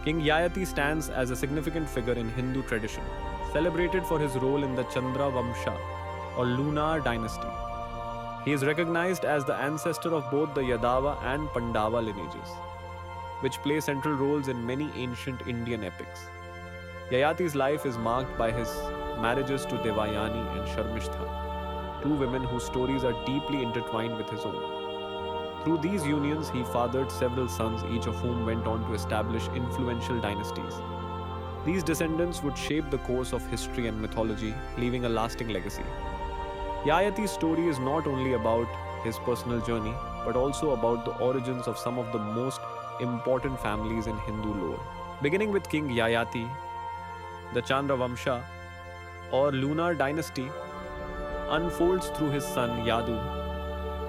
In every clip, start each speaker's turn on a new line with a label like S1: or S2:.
S1: King Yayati stands as a significant figure in Hindu tradition, celebrated for his role in the Chandra Vamsha or lunar dynasty. He is recognized as the ancestor of both the Yadava and Pandava lineages, which play central roles in many ancient Indian epics. Yayati's life is marked by his marriages to Devayani and Sharmishtha, two women whose stories are deeply intertwined with his own. Through these unions, he fathered several sons, each of whom went on to establish influential dynasties. These descendants would shape the course of history and mythology, leaving a lasting legacy. Yayati's story is not only about his personal journey, but also about the origins of some of the most important families in Hindu lore. Beginning with King Yayati, the Chandra Vamsha or lunar dynasty unfolds through his son Yadu.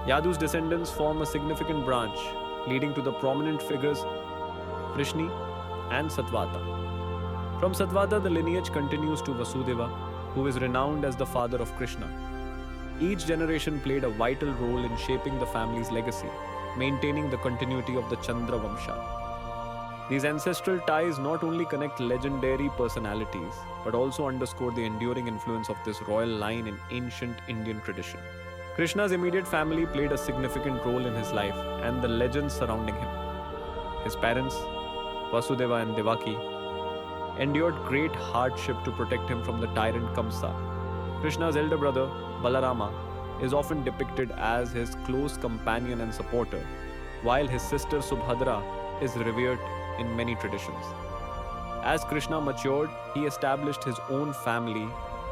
S1: Yadu's descendants form a significant branch, leading to the prominent figures Vrishni and Satvata. From Satvata, the lineage continues to Vasudeva, who is renowned as the father of Krishna. Each generation played a vital role in shaping the family's legacy, maintaining the continuity of the Chandra Vamsha. These ancestral ties not only connect legendary personalities, but also underscore the enduring influence of this royal line in ancient Indian tradition. Krishna's immediate family played a significant role in his life and the legends surrounding him. His parents, Vasudeva and Devaki, endured great hardship to protect him from the tyrant Kamsa. Krishna's elder brother, Balarama, is often depicted as his close companion and supporter, while his sister Subhadra is revered in many traditions. As Krishna matured, he established his own family,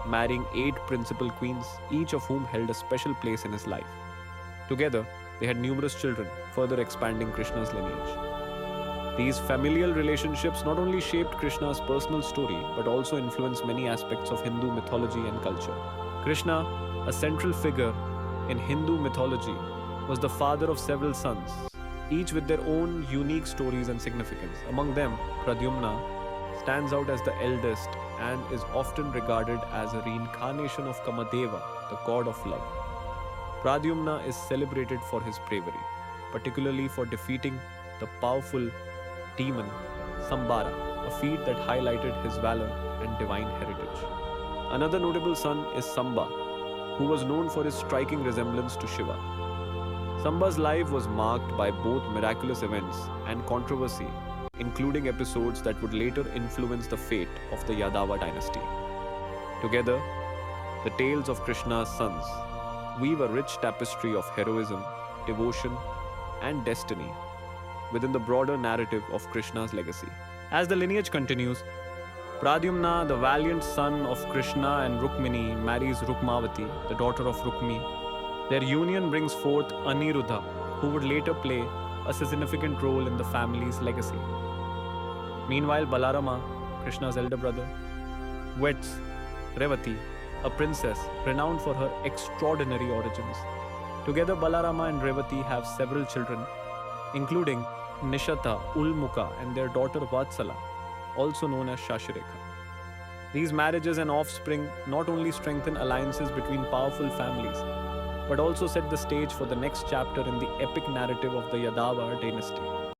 S1: marrying 8 principal queens, each of whom held a special place in his life. Together, they had numerous children, further expanding Krishna's lineage. These familial relationships not only shaped Krishna's personal story, but also influenced many aspects of Hindu mythology and culture. Krishna, a central figure in Hindu mythology, was the father of several sons, each with their own unique stories and significance. Among them, Pradyumna stands out as the eldest and is often regarded as a reincarnation of Kamadeva, the god of love. Pradyumna is celebrated for his bravery, particularly for defeating the powerful demon Sambara, a feat that highlighted his valor and divine heritage. Another notable son is Samba, who was known for his striking resemblance to Shiva. Samba's life was marked by both miraculous events and controversy, including episodes that would later influence the fate of the Yadava dynasty. Together, the tales of Krishna's sons weave a rich tapestry of heroism, devotion, and destiny within the broader narrative of Krishna's legacy. As the lineage continues, Pradyumna, the valiant son of Krishna and Rukmini, marries Rukmavati, the daughter of Rukmi. Their union brings forth Aniruddha, who would later play a significant role in the family's legacy. Meanwhile, Balarama, Krishna's elder brother, weds Revati, a princess renowned for her extraordinary origins. Together, Balarama and Revati have several children, including Nishata, Ulmuka, and their daughter Vatsala, also known as Shashirekha. These marriages and offspring not only strengthen alliances between powerful families, but also set the stage for the next chapter in the epic narrative of the Yadava dynasty.